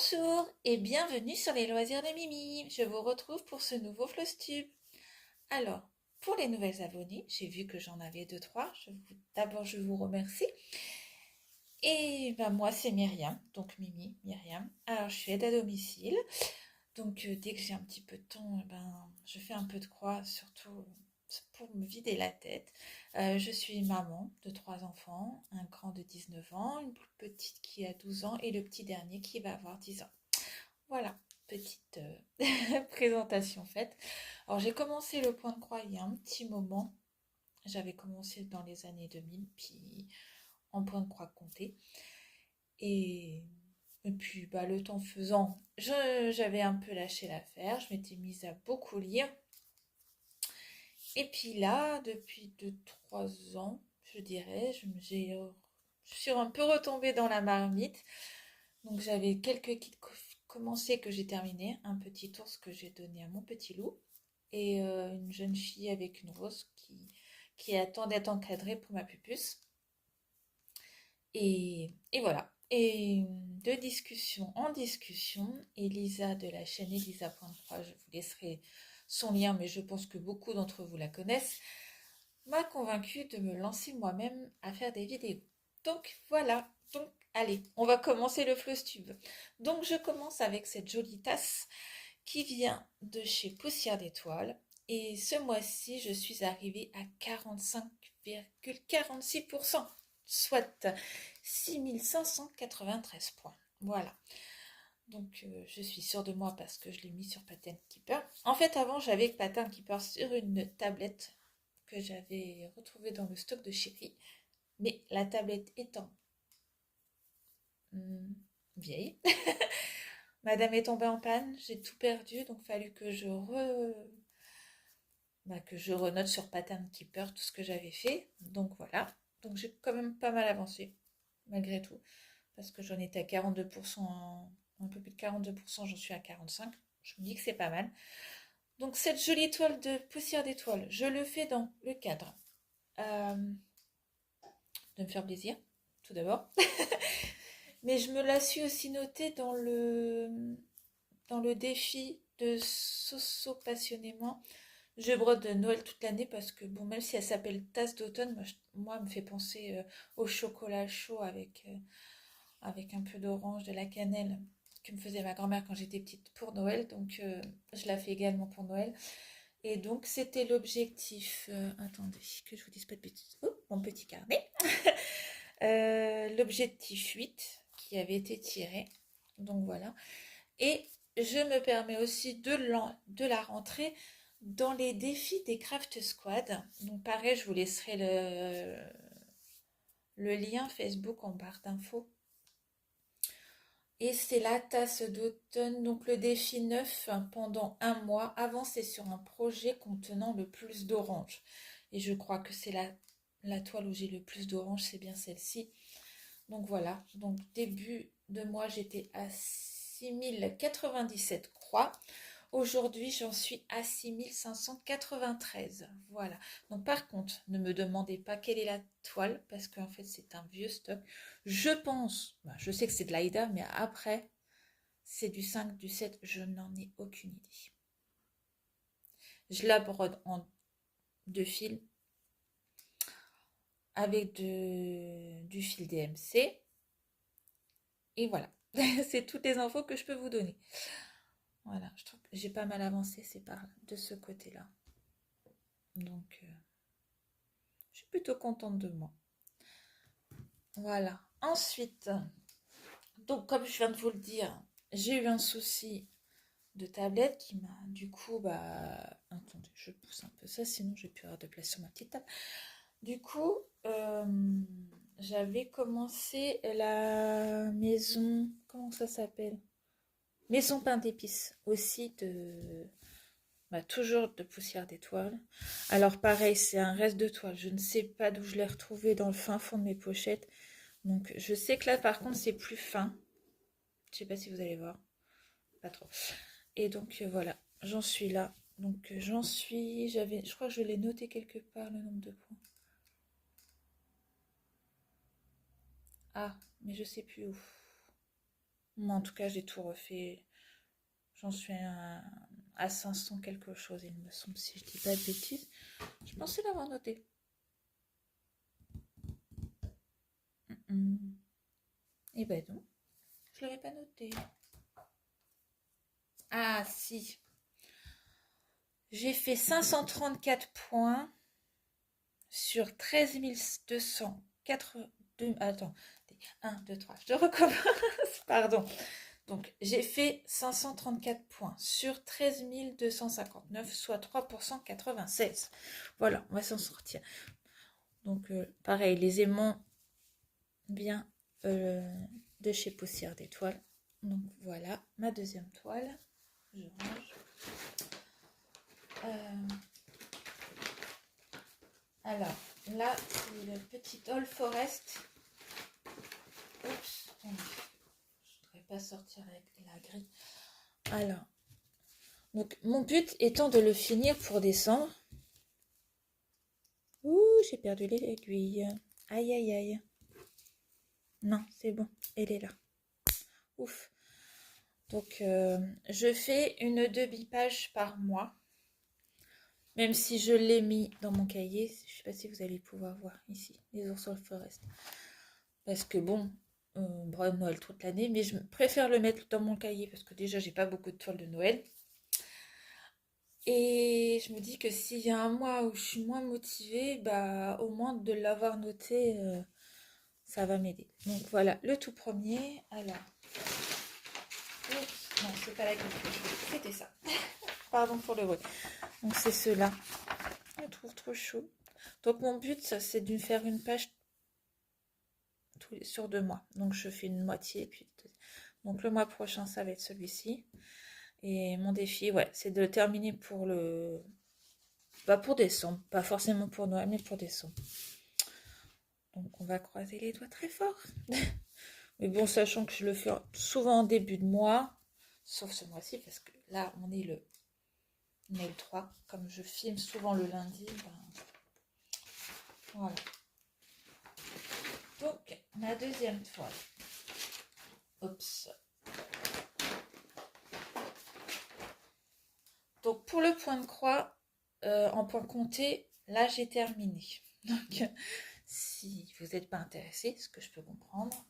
Bonjour et bienvenue sur les loisirs de Mimi. Je vous retrouve pour ce nouveau Flostube. Alors, pour les nouvelles abonnées, j'ai vu que j'en avais deux, trois. D'abord, je vous remercie. Et ben, moi, c'est Myriam, donc Mimi, Myriam. Alors, je suis aide à domicile. Donc, dès que j'ai un petit peu de temps, je fais un peu de croix, surtout pour me vider la tête. Je suis maman de trois enfants, un grand de 19 ans, une plus petite qui a 12 ans et le petit dernier qui va avoir 10 ans. Voilà, petite présentation faite. Alors j'ai commencé le point de croix il y a un petit moment. J'avais commencé dans les années 2000, puis en point de croix compté. Et, et puis le temps faisant, j'avais un peu lâché l'affaire. Je m'étais mise à beaucoup lire. Et puis là, depuis 2, 3 ans, je dirais, je suis un peu retombée dans la marmite. Donc j'avais quelques kits commencés que j'ai terminés. Un petit ours que j'ai donné à mon petit loup. Et une jeune fille avec une rose qui attend d'être encadrée pour ma pupusse. Et voilà. Et de discussion en discussion, Elisa de la chaîne Elisa.3, je vous laisserai son lien, mais je pense que beaucoup d'entre vous la connaissent, m'a convaincue de me lancer moi-même à faire des vidéos. Donc voilà, donc allez, on va commencer le Flostube. Donc je commence avec cette jolie tasse qui vient de chez Poussière d'étoiles. Et ce mois-ci, je suis arrivée à 45,46%, soit 6593 points. Voilà. Donc je suis sûre de moi parce que je l'ai mis sur Pattern Keeper. En fait, avant, j'avais Pattern Keeper sur une tablette que j'avais retrouvée dans le stock de Chéri. Mais la tablette étant vieille, madame est tombée en panne, j'ai tout perdu, donc il fallu que que je renote sur Pattern Keeper tout ce que j'avais fait. Donc voilà. Donc j'ai quand même pas mal avancé, malgré tout. Parce que j'en étais à 42%, un peu plus de 42%, j'en suis à 45%. Je me dis que c'est pas mal. Donc cette jolie toile de poussière d'étoiles, je le fais dans le cadre de me faire plaisir, tout d'abord. Mais je me la suis aussi notée dans le défi de Soso passionnément. Je brode de Noël toute l'année parce que, bon, même si elle s'appelle tasse d'automne, moi, elle me fait penser au chocolat chaud avec un peu d'orange, de la cannelle que me faisait ma grand-mère quand j'étais petite pour Noël. Donc, je la fais également pour Noël. Et donc, c'était l'objectif. Attendez, que je vous dise pas de bêtises. Oh, mon petit carnet. L'objectif 8 qui avait été tiré. Donc, voilà. Et je me permets aussi de la rentrer dans les défis des Craft Squad. Donc pareil, je vous laisserai le lien Facebook en barre d'infos. Et c'est la tasse d'automne, donc le défi 9 pendant un mois, avancer sur un projet contenant le plus d'orange. Et je crois que c'est la toile où j'ai le plus d'orange, c'est bien celle-ci. Donc voilà, donc début de mois, j'étais à 6097 croix. Aujourd'hui, j'en suis à 6593. Voilà. Donc par contre, ne me demandez pas quelle est la toile, parce qu'en fait, c'est un vieux stock. Je pense, je sais que c'est de l'Aïda, mais après, c'est du 5, du 7, je n'en ai aucune idée. Je la brode en 2 fils avec du fil DMC. Et voilà. C'est toutes les infos que je peux vous donner. Voilà, je trouve que j'ai pas mal avancé, c'est de ce côté-là. Donc, je suis plutôt contente de moi. Voilà. Ensuite, donc comme je viens de vous le dire, j'ai eu un souci de tablette qui m'a du coup, attendez, je pousse un peu ça, sinon je vais plus avoir de place sur ma petite table. Du coup, j'avais commencé la maison, comment ça s'appelle? Maison pain d'épices aussi toujours de poussière d'étoiles. Alors pareil, c'est un reste de toile. Je ne sais pas d'où je l'ai retrouvé dans le fin fond de mes pochettes. Donc je sais que là par contre c'est plus fin. Je sais pas si vous allez voir. Pas trop. Et donc voilà, j'en suis là. Donc je crois que je l'ai noté quelque part le nombre de points. Ah, mais je sais plus où. Mais en tout cas, j'ai tout refait. J'en suis à 500 quelque chose, il me semble, si je dis pas de bêtises. Je pensais l'avoir noté. Et ben non, je l'avais pas noté. Ah si, j'ai fait 534 points sur 13 282. Attends, 1, 2, 3, je recommence, pardon. Donc, j'ai fait 534 points sur 13 259, soit 3% 96. Voilà, on va s'en sortir. Donc, pareil, les aimants bien de chez Poussière d'étoiles. Donc, voilà, ma deuxième toile. Je range. Alors, là, c'est le petit All Forest. Oups, je ne voudrais pas sortir avec la grille. Alors, donc mon but étant de le finir pour décembre. Ouh, j'ai perdu l'aiguille. Aïe, aïe, aïe. Non, c'est bon, elle est là. Ouf. Donc, je fais une demi-page par mois. Même si je l'ai mis dans mon cahier, je ne sais pas si vous allez pouvoir voir ici, les ours All Forest. Parce que bon, bref, Noël toute l'année, mais je préfère le mettre dans mon cahier parce que déjà, j'ai pas beaucoup de toiles de Noël. Et je me dis que s'il y a un mois où je suis moins motivée, bah au moins de l'avoir noté, ça va m'aider. Donc voilà, le tout premier. Alors, oups, non, c'est pas la grille que je voulais, c'était ça. Pardon pour le bruit. Donc c'est ceux-là. Je trouve trop chaud. Donc mon but, c'est de faire une page sur 2 mois. Donc je fais une moitié. Puis donc le mois prochain, ça va être celui-ci. Et mon défi, ouais, c'est de terminer pour pour décembre. Pas forcément pour Noël, mais pour décembre. Donc on va croiser les doigts très fort. Mais bon, sachant que je le fais souvent en début de mois, sauf ce mois-ci, parce que là, on est le 3. Comme je filme souvent le lundi, ben, voilà. Donc, ma deuxième toile. Oups. Donc, pour le point de croix, en point compté, là, j'ai terminé. Donc, si vous n'êtes pas intéressé, ce que je peux comprendre.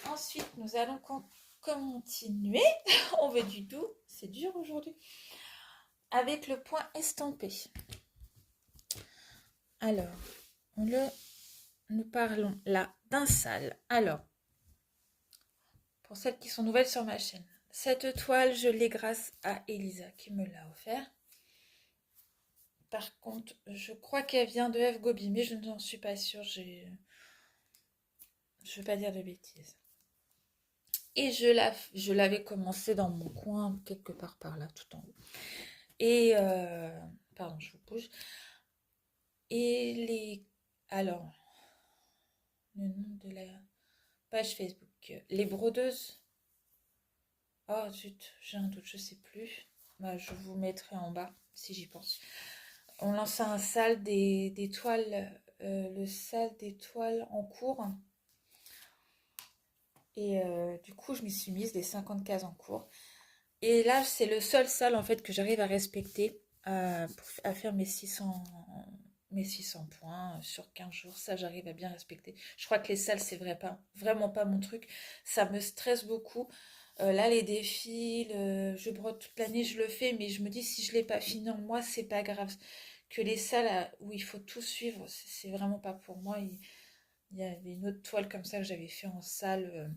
Ensuite, nous allons continuer. On veut du doux. C'est dur aujourd'hui. Avec le point estampé. Alors, nous parlons là d'un sale. Alors, pour celles qui sont nouvelles sur ma chaîne, cette toile, je l'ai grâce à Elisa qui me l'a offert. Par contre, je crois qu'elle vient de F Gobi, mais je n'en suis pas sûre. Je ne veux pas dire de bêtises. Et je l'avais commencé dans mon coin, quelque part par là, tout en haut. Et, pardon, je vous bouge. Et alors, le nom de la page Facebook, les brodeuses. Oh zut, j'ai un doute, je sais plus. Bah, je vous mettrai en bas si j'y pense. On lance un sale des toiles, le sale des toiles en cours. Et du coup, je m'y suis mise les 50 cases en cours. Et là, c'est le seul sale en fait que j'arrive à respecter à faire mes 600 points sur 15 jours. Ça, j'arrive à bien respecter. Je crois que les salles, c'est vraiment pas mon truc. Ça me stresse beaucoup. Là, les défis, je brode toute l'année, je le fais, mais je me dis si je l'ai pas fini en mois, c'est pas grave. Que les salles où il faut tout suivre, c'est vraiment pas pour moi. Il y avait une autre toile comme ça que j'avais fait en salle,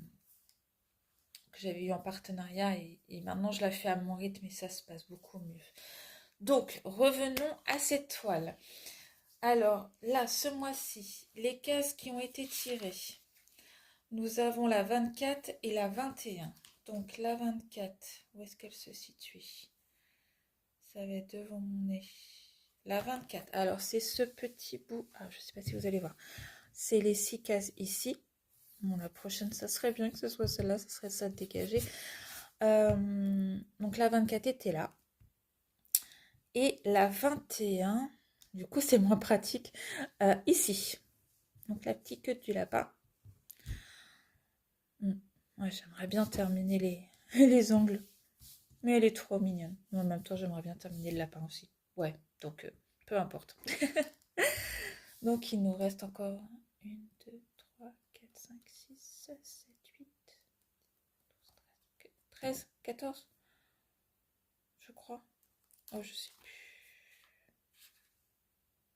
que j'avais eu en partenariat, et maintenant je la fais à mon rythme et ça se passe beaucoup mieux. Donc, revenons à cette toile. Alors, là, ce mois-ci, les cases qui ont été tirées, nous avons la 24 et la 21. Donc, la 24, où est-ce qu'elle se situe? Ça va être devant mon nez. La 24, alors c'est ce petit bout, je ne sais pas si vous allez voir, c'est les 6 cases ici. Bon, la prochaine, ça serait bien que ce soit celle-là, ça serait ça de dégager. Donc la 24 était là. Et la 21, du coup c'est moins pratique, ici. Donc la petite queue du lapin. Mm. Ouais, j'aimerais bien terminer les ongles. Mais elle est trop mignonne. Mais en même temps, j'aimerais bien terminer le lapin aussi. Ouais, donc peu importe. Donc il nous reste encore 1, 2, 3, 4, 5, 6, 7, 8, 13, 14, je crois. Oh, je sais plus.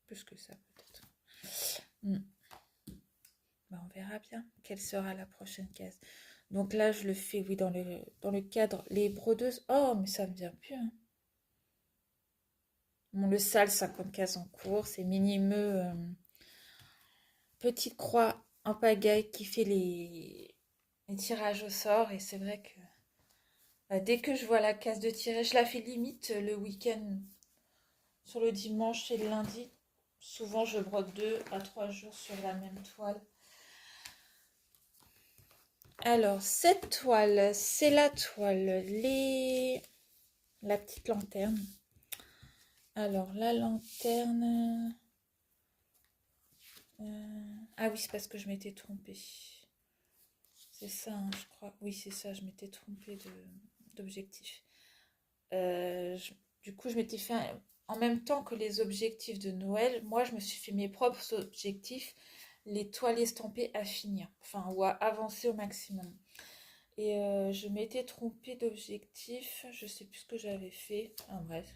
Plus que ça, peut-être. Hmm. Bah, on verra bien quelle sera la prochaine case. Donc là, je le fais, oui, dans le cadre. Les brodeuses. Oh, mais ça me vient plus. Hein. Bon, le sale, 50 cases en cours. C'est minimeux. Petite croix en pagaille qui fait les tirages au sort. Et c'est vrai que dès que je vois la case de tirage, je la fais limite le week-end sur le dimanche et le lundi. Souvent, je brode 2 à 3 jours sur la même toile. Alors, cette toile, c'est la toile, la petite lanterne. Alors, la lanterne... Ah oui, c'est parce que je m'étais trompée. C'est ça, hein, je crois. Oui, c'est ça, je m'étais trompée d'objectif. Du coup, je m'étais fait en même temps que les objectifs de Noël. Moi, je me suis fait mes propres objectifs, les toiles estampées à finir, enfin, ou à avancer au maximum. Et je m'étais trompée d'objectif, je sais plus ce que j'avais fait. Ah, bref.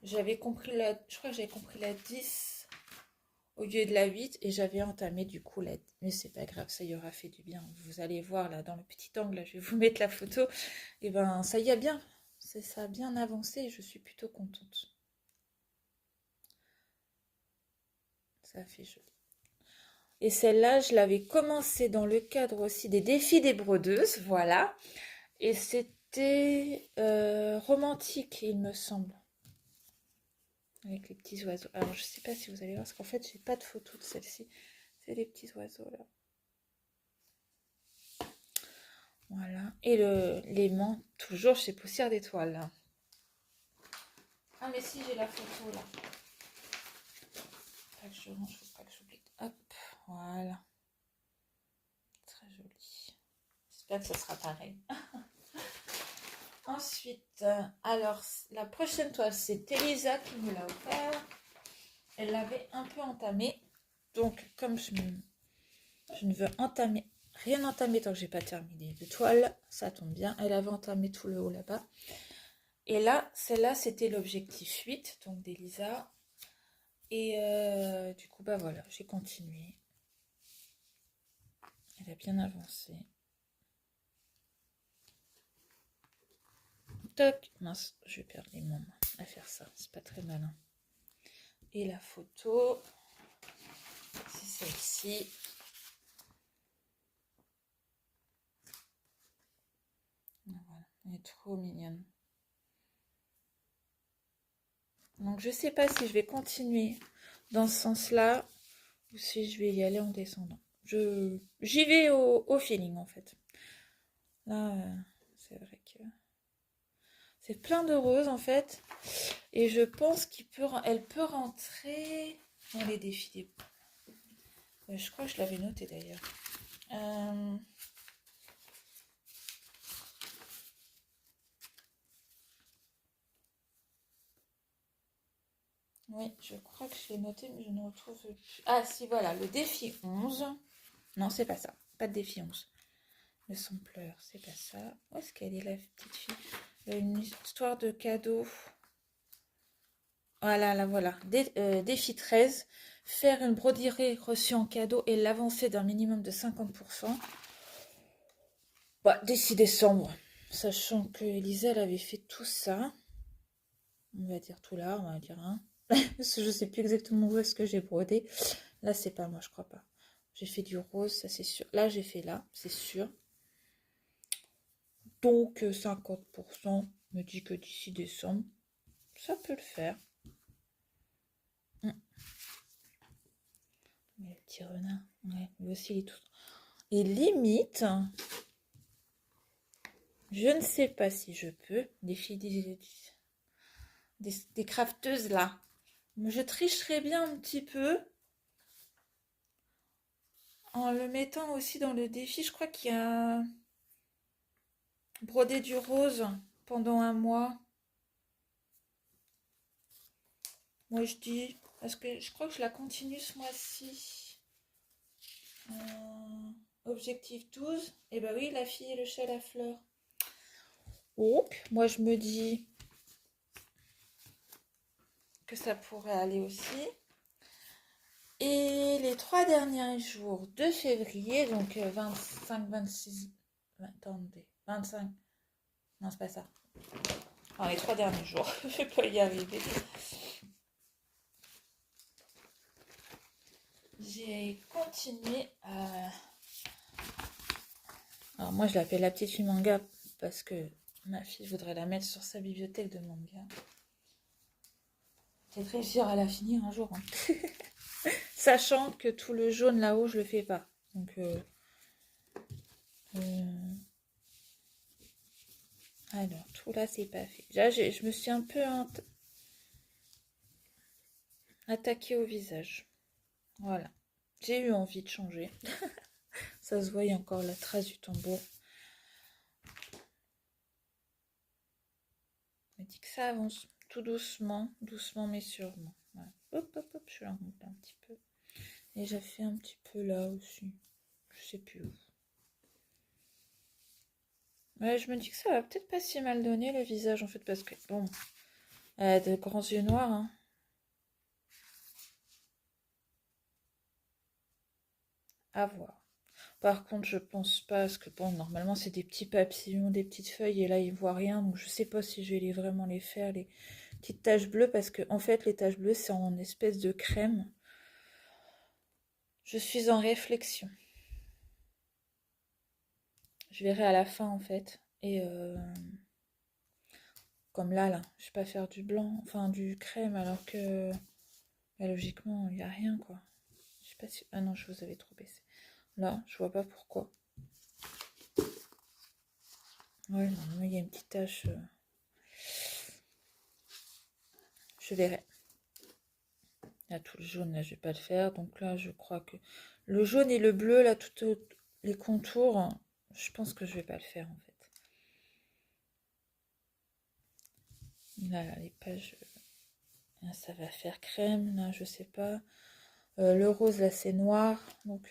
Je crois que j'avais compris la 10 au lieu de la 8 et j'avais entamé du coup la... Mais c'est pas grave, ça y aura fait du bien. Vous allez voir là dans le petit angle, là, je vais vous mettre la photo. Et ben ça y a bien, ça a bien avancé et je suis plutôt contente. Ça fait joli. Et celle-là, je l'avais commencé dans le cadre aussi des défis des brodeuses, voilà. Et c'était romantique, il me semble. Avec les petits oiseaux. Alors, je sais pas si vous allez voir, parce qu'en fait, j'ai pas de photo de celle-ci. C'est les petits oiseaux, là. Voilà. Et l'aimant, toujours chez Poussière d'étoiles. Ah, mais si, j'ai la photo, là. Pas que je range, faut pas que j'oublie. Hop, voilà. Très joli. J'espère que ce sera pareil. Ensuite, alors, la prochaine toile, c'est Elisa qui me l'a offert. Elle l'avait un peu entamée. Donc, comme je ne veux rien entamer tant que j'ai pas terminé de toile, ça tombe bien. Elle avait entamé tout le haut là-bas. Et là, celle-là, c'était l'objectif 8, donc d'Elisa. Et du coup, bah voilà, j'ai continué. Elle a bien avancé. Toc, mince, je vais perdre les mains à faire ça, c'est pas très malin. Et la photo, c'est celle-ci. Voilà, elle est trop mignonne. Donc je sais pas si je vais continuer dans ce sens-là ou si je vais y aller en descendant. J'y vais au feeling en fait. Là, c'est vrai que c'est plein de roses en fait. Et je pense qu'elle peut rentrer dans les défis. Je crois que je l'avais noté d'ailleurs. Oui, je crois que je l'ai noté, mais je ne retrouve plus. Ah si, voilà, le défi 11. Non, c'est pas ça. Pas de défi 11. Le sampleur, c'est pas ça. Où est-ce qu'elle est la petite fille? Une histoire de cadeau. Voilà, là voilà. Défi 13. Faire une broderie reçue en cadeau et l'avancer d'un minimum de 50%. Bah, d'ici décembre. Sachant que Elisa, elle avait fait tout ça. On va dire tout là, on va dire un. Parce que je sais plus exactement où est-ce que j'ai brodé. Là, c'est pas moi, je crois pas. J'ai fait du rose, ça c'est sûr. Là, j'ai fait là, c'est sûr. Donc, 50% me dit que d'ici décembre, ça peut le faire. Mais le petit renard, ouais, lui aussi, il est tout. Et limite, je ne sais pas si je peux, des filles des crafteuses là. Je tricherais bien un petit peu. en le mettant aussi dans le défi, je crois qu'il y a brodé du rose pendant un mois. Moi je dis, parce que je crois que je la continue ce mois-ci. Objectif 12. Et bah oui, la fille et le chat à la fleur. Donc, moi je me dis que ça pourrait aller aussi. Et les 3 derniers jours de février, donc 25, 26, attendez, 25, non c'est pas ça. Enfin, les 3 derniers jours, je vais pas y arriver. J'ai continué à... Alors moi je l'appelle la petite fille manga parce que ma fille voudrait la mettre sur sa bibliothèque de manga. Peut-être réussir à la finir un jour. Hein. Sachant que tout le jaune là-haut, je le fais pas. Donc, alors, tout là, c'est pas fait. Là, je me suis un peu attaquée au visage. Voilà. J'ai eu envie de changer. Ça se voyait encore la trace du tambour. On dit que ça avance tout doucement, doucement mais sûrement. Voilà. Hop, hop, hop, je la remonte un petit peu. Et j'ai fait un petit peu là aussi. Je sais plus où. Ouais, je me dis que ça va peut-être pas si mal donner le visage en fait parce que bon, elle a de grands yeux noirs. Hein. À voir. Par contre, je pense pas parce que bon, normalement c'est des petits papillons, des petites feuilles et là ils voient rien donc je sais pas si je vais vraiment les faire les petites taches bleues parce que en fait les taches bleues c'est en espèce de crème. Je suis en réflexion. Je verrai à la fin en fait et comme là, je vais pas faire du blanc, enfin du crème, alors que bah, logiquement, il n'y a rien quoi. Je sais pas si. Ah non, je vous avais trop baissé. Là, je vois pas pourquoi. Ouais, normalement, il y a une petite tache. Je verrai. Là, tout le jaune, là, je vais pas le faire. Donc là, je crois que le jaune et le bleu, là, tout les contours, je pense que je vais pas le faire en fait. Là, les pages, là, ça va faire crème. Là, je sais pas. Le rose, là, c'est noir. Donc,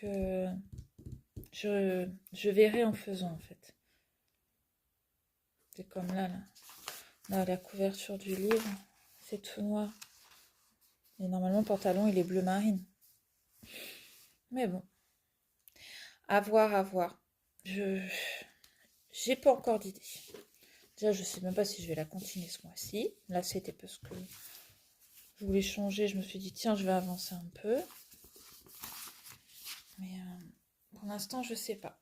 je verrai en faisant en fait. C'est comme là, la couverture du livre, c'est tout noir. Et normalement, le pantalon, il est bleu marine. Mais bon, à voir, à voir. J'ai pas encore d'idée. Déjà, je sais même pas si je vais la continuer ce mois-ci. Là, c'était parce que je voulais changer. Je me suis dit, tiens, je vais avancer un peu. Mais pour l'instant, je sais pas.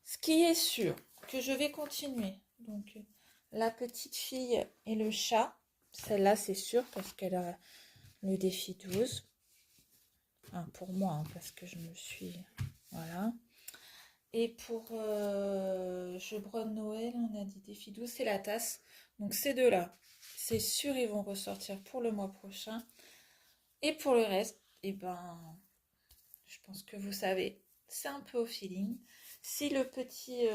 Ce qui est sûr, que je vais continuer. Donc, la petite fille et le chat. Celle-là, c'est sûr, parce qu'elle a le défi 12. Enfin, pour moi, hein, parce que je me suis... Voilà. Et pour Je brode Noël, on a dit défi 12, c'est la tasse. Donc ces deux-là, c'est sûr, ils vont ressortir pour le mois prochain. Et pour le reste, eh ben, je pense que vous savez, c'est un peu au feeling. Si le petit...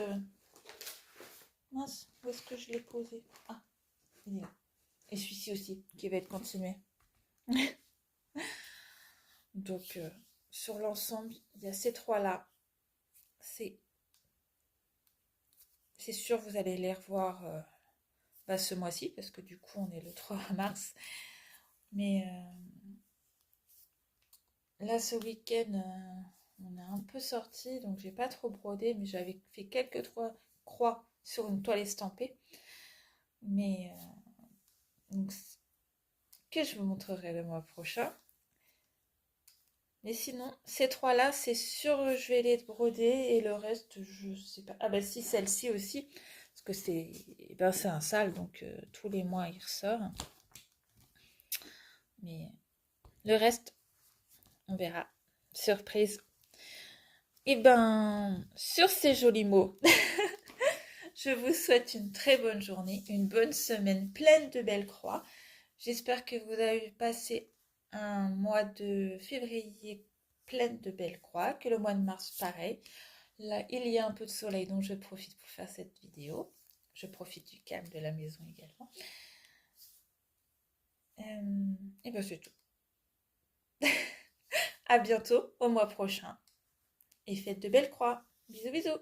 Mince, où est-ce que je l'ai posé? Ah, il est là. Et celui-ci aussi, qui va être continué. Donc, sur l'ensemble, il y a ces trois-là. C'est sûr, vous allez les revoir ce mois-ci, parce que du coup, on est le 3 mars. Mais là, ce week-end, on a un peu sorti, donc j'ai pas trop brodé, mais j'avais fait quelques croix sur une toile estampée. Mais donc, que je vous montrerai le mois prochain. Mais sinon, ces trois-là, c'est sûr, je vais les broder et le reste, je sais pas. Ah bah si, celle-ci aussi, parce que c'est un sale, donc tous les mois il ressort. Mais le reste, on verra. Surprise. Et ben, sur ces jolis mots, je vous souhaite une très bonne journée, une bonne semaine pleine de belles croix. J'espère que vous avez passé un mois de février pleine de belles croix, que le mois de mars, pareil. Là, il y a un peu de soleil, donc je profite pour faire cette vidéo. Je profite du calme de la maison également. Et bien, c'est tout. À bientôt, au mois prochain. Et faites de belles croix. Bisous, bisous.